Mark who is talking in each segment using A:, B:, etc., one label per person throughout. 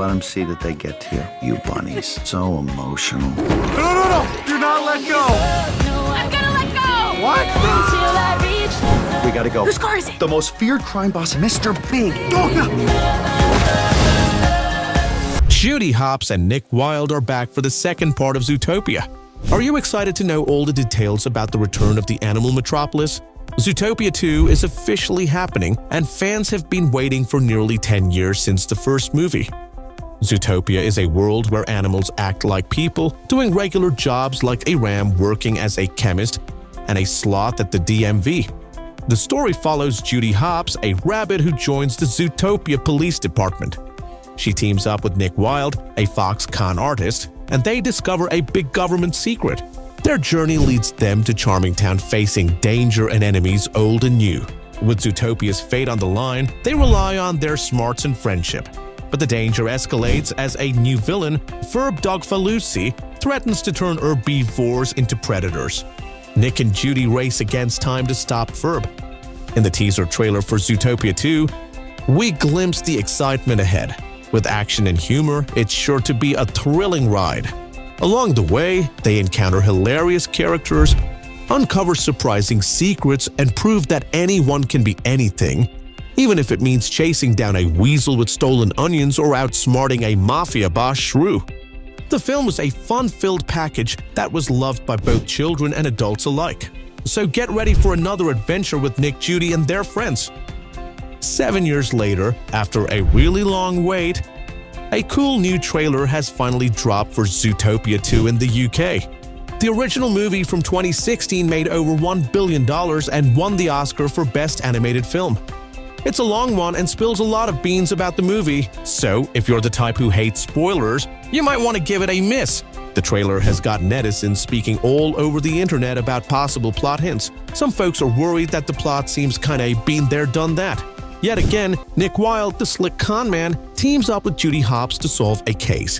A: let them see that they get to you. You bunnies. So emotional.
B: No! Do not let go!
C: I'm gonna let go!
B: What?
A: We gotta go.
C: Whose car is it?
A: The most feared crime boss, Mr. Big.
D: Judy Hopps and Nick Wilde are back for the second part of Zootopia. Are you excited to know all the details about the return of the animal metropolis? Zootopia 2 is officially happening, and fans have been waiting for nearly 10 years since the first movie. Zootopia is a world where animals act like people, doing regular jobs like a ram working as a chemist and a sloth at the DMV. The story follows Judy Hopps, a rabbit who joins the Zootopia Police Department. She teams up with Nick Wilde, a Fox con artist, and they discover a big government secret. Their journey leads them to Charmingtown, facing danger and enemies old and new. With Zootopia's fate on the line, they rely on their smarts and friendship. But the danger escalates as a new villain, Ferb Dogfalusi, threatens to turn herbivores into predators. Nick and Judy race against time to stop Ferb. In the teaser trailer for Zootopia 2, we glimpse the excitement ahead. With action and humor, it's sure to be a thrilling ride. Along the way, they encounter hilarious characters, uncover surprising secrets, and prove that anyone can be anything, even if it means chasing down a weasel with stolen onions or outsmarting a mafia boss shrew. The film was a fun-filled package that was loved by both children and adults alike. So get ready for another adventure with Nick, Judy, and their friends. 7 years later, after a really long wait, a cool new trailer has finally dropped for Zootopia 2 in the UK. The original movie from 2016 made over $1 billion and won the Oscar for Best Animated Film. It's a long one and spills a lot of beans about the movie, so if you're the type who hates spoilers, you might want to give it a miss. The trailer has got netizens speaking all over the internet about possible plot hints. Some folks are worried that the plot seems kinda been there, done that. Yet again, Nick Wilde, the slick con man, teams up with Judy Hopps to solve a case.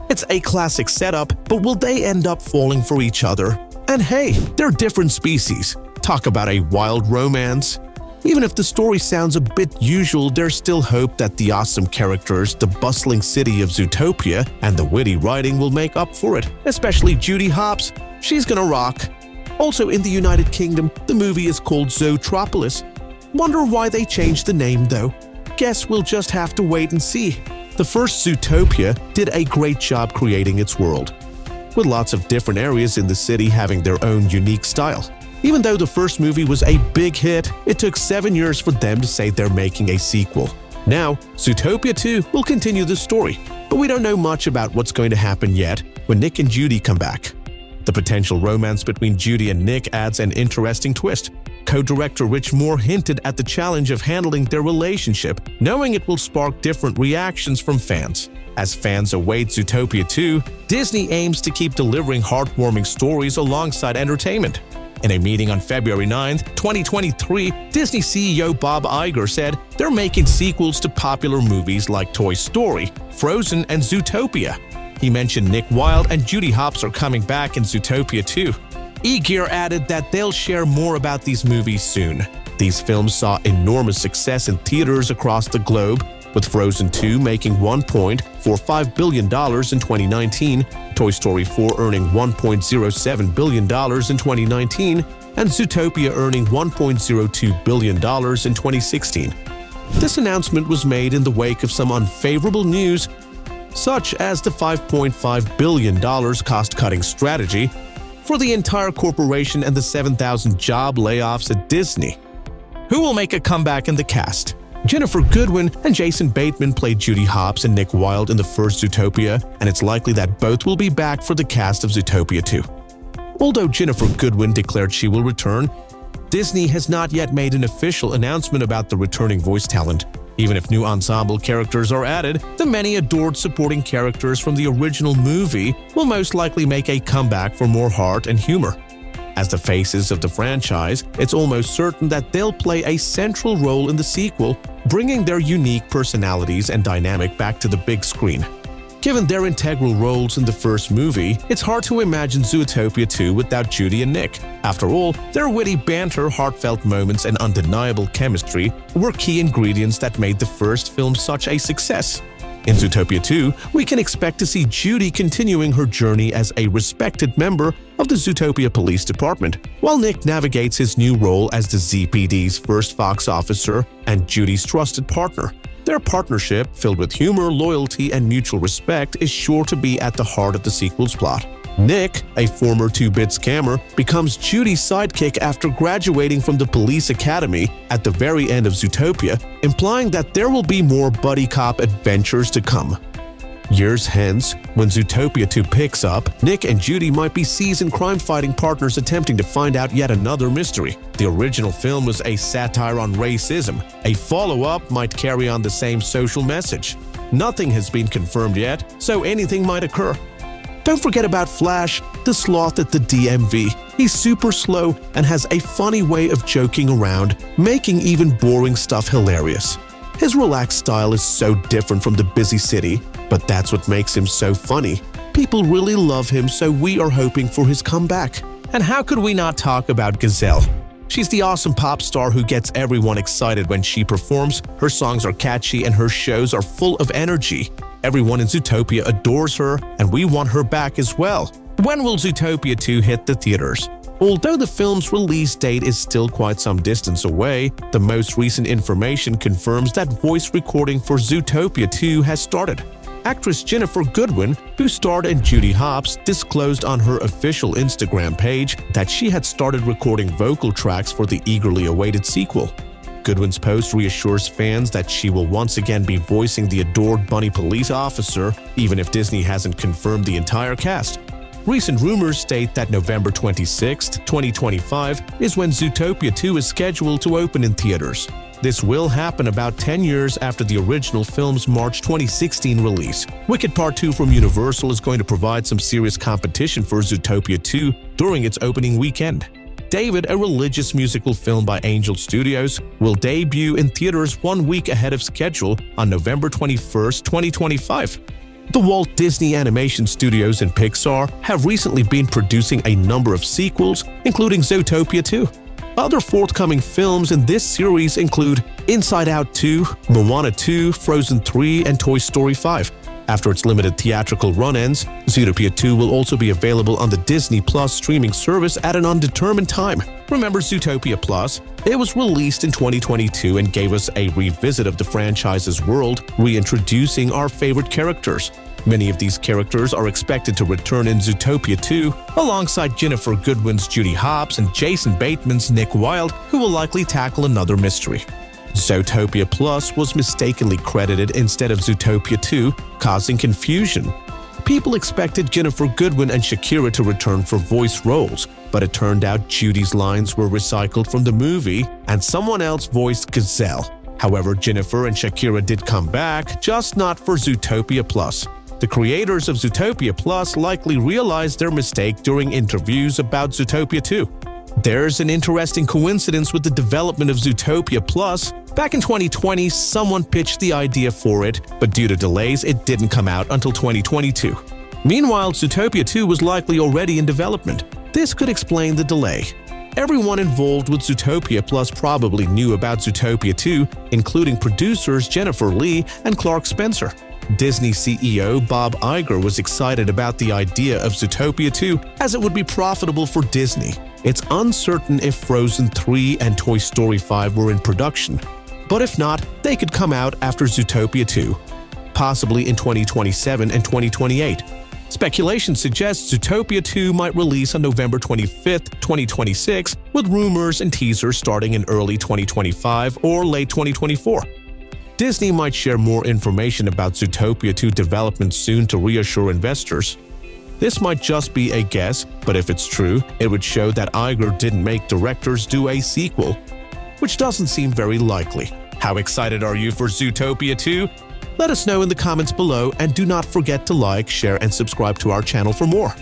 D: It's a classic setup, but will they end up falling for each other? And hey, they're different species. Talk about a wild romance. Even if the story sounds a bit usual, there's still hope that the awesome characters, the bustling city of Zootopia, and the witty writing will make up for it, especially Judy Hopps. She's gonna rock. Also in the United Kingdom, the movie is called Zootropolis. Wonder why they changed the name though. Guess we'll just have to wait and see. The first Zootopia did a great job creating its world, with lots of different areas in the city having their own unique style. Even though the first movie was a big hit, it took 7 years for them to say they're making a sequel. Now, Zootopia 2 will continue the story, but we don't know much about what's going to happen yet when Nick and Judy come back. The potential romance between Judy and Nick adds an interesting twist. Co-director Rich Moore hinted at the challenge of handling their relationship, knowing it will spark different reactions from fans. As fans await Zootopia 2, Disney aims to keep delivering heartwarming stories alongside entertainment. In a meeting on February 9, 2023, Disney CEO Bob Iger said they're making sequels to popular movies like Toy Story, Frozen, and Zootopia. He mentioned Nick Wilde and Judy Hopps are coming back in Zootopia 2. Iger added that they'll share more about these movies soon. These films saw enormous success in theaters across the globe, with Frozen 2 making $1.45 billion in 2019, Toy Story 4 earning $1.07 billion in 2019, and Zootopia earning $1.02 billion in 2016. This announcement was made in the wake of some unfavorable news, such as the $5.5 billion cost-cutting strategy for the entire corporation and the 7,000 job layoffs at Disney. Who will make a comeback in the cast? Ginnifer Goodwin and Jason Bateman played Judy Hopps and Nick Wilde in the first Zootopia, and it's likely that both will be back for the cast of Zootopia 2. Although Ginnifer Goodwin declared she will return, Disney has not yet made an official announcement about the returning voice talent. Even if new ensemble characters are added, the many adored supporting characters from the original movie will most likely make a comeback for more heart and humor. As the faces of the franchise, it's almost certain that they'll play a central role in the sequel, bringing their unique personalities and dynamic back to the big screen. Given their integral roles in the first movie, it's hard to imagine Zootopia 2 without Judy and Nick. After all, their witty banter, heartfelt moments, and undeniable chemistry were key ingredients that made the first film such a success. In Zootopia 2, we can expect to see Judy continuing her journey as a respected member of the Zootopia Police Department, while Nick navigates his new role as the ZPD's first Fox officer and Judy's trusted partner. Their partnership, filled with humor, loyalty, and mutual respect, is sure to be at the heart of the sequel's plot. Nick, a former 2-bit scammer, becomes Judy's sidekick after graduating from the police academy at the very end of Zootopia, implying that there will be more buddy cop adventures to come. Years hence, when Zootopia 2 picks up, Nick and Judy might be seasoned crime-fighting partners attempting to find out yet another mystery. The original film was a satire on racism. A follow-up might carry on the same social message. Nothing has been confirmed yet, so anything might occur. Don't forget about Flash, the sloth at the DMV. He's super slow and has a funny way of joking around, making even boring stuff hilarious. His relaxed style is so different from the busy city, but that's what makes him so funny. People really love him, so we are hoping for his comeback. And how could we not talk about Gazelle? She's the awesome pop star who gets everyone excited when she performs. Her songs are catchy and her shows are full of energy. Everyone in Zootopia adores her, and we want her back as well. When will Zootopia 2 hit the theaters? Although the film's release date is still quite some distance away, the most recent information confirms that voice recording for Zootopia 2 has started. Actress Ginnifer Goodwin, who starred in Judy Hopps, disclosed on her official Instagram page that she had started recording vocal tracks for the eagerly awaited sequel. Goodwin's post reassures fans that she will once again be voicing the adored bunny police officer, even if Disney hasn't confirmed the entire cast. Recent rumors state that November 26, 2025 is when Zootopia 2 is scheduled to open in theaters. This will happen about 10 years after the original film's March 2016 release. Wicked Part 2 from Universal is going to provide some serious competition for Zootopia 2 during its opening weekend. David, a religious musical film by Angel Studios, will debut in theaters 1 week ahead of schedule on November 21, 2025. The Walt Disney Animation Studios and Pixar have recently been producing a number of sequels, including Zootopia 2. Other forthcoming films in this series include Inside Out 2, Moana 2, Frozen 3, and Toy Story 5. After its limited theatrical run ends, Zootopia 2 will also be available on the Disney Plus streaming service at an undetermined time. Remember Zootopia Plus? It was released in 2022 and gave us a revisit of the franchise's world, reintroducing our favorite characters. Many of these characters are expected to return in Zootopia 2, alongside Ginnifer Goodwin's Judy Hopps and Jason Bateman's Nick Wilde, who will likely tackle another mystery. Zootopia Plus was mistakenly credited instead of Zootopia 2, causing confusion. People expected Ginnifer Goodwin and Shakira to return for voice roles, but it turned out Judy's lines were recycled from the movie and someone else voiced Gazelle. However, Ginnifer and Shakira did come back, just not for Zootopia Plus. The creators of Zootopia Plus likely realized their mistake during interviews about Zootopia 2. There's an interesting coincidence with the development of Zootopia Plus. Back in 2020, someone pitched the idea for it, but due to delays, it didn't come out until 2022. Meanwhile, Zootopia 2 was likely already in development. This could explain the delay. Everyone involved with Zootopia Plus probably knew about Zootopia 2, including producers Jennifer Lee and Clark Spencer. Disney CEO Bob Iger was excited about the idea of Zootopia 2 as it would be profitable for Disney. It's uncertain if Frozen 3 and Toy Story 5 were in production, but if not, they could come out after Zootopia 2, possibly in 2027 and 2028. Speculation suggests Zootopia 2 might release on November 25, 2026, with rumors and teasers starting in early 2025 or late 2024. Disney might share more information about Zootopia 2 development soon to reassure investors. This might just be a guess, but if it's true, it would show that Iger didn't make directors do a sequel, which doesn't seem very likely. How excited are you for Zootopia 2? Let us know in the comments below, and do not forget to like, share, and subscribe to our channel for more.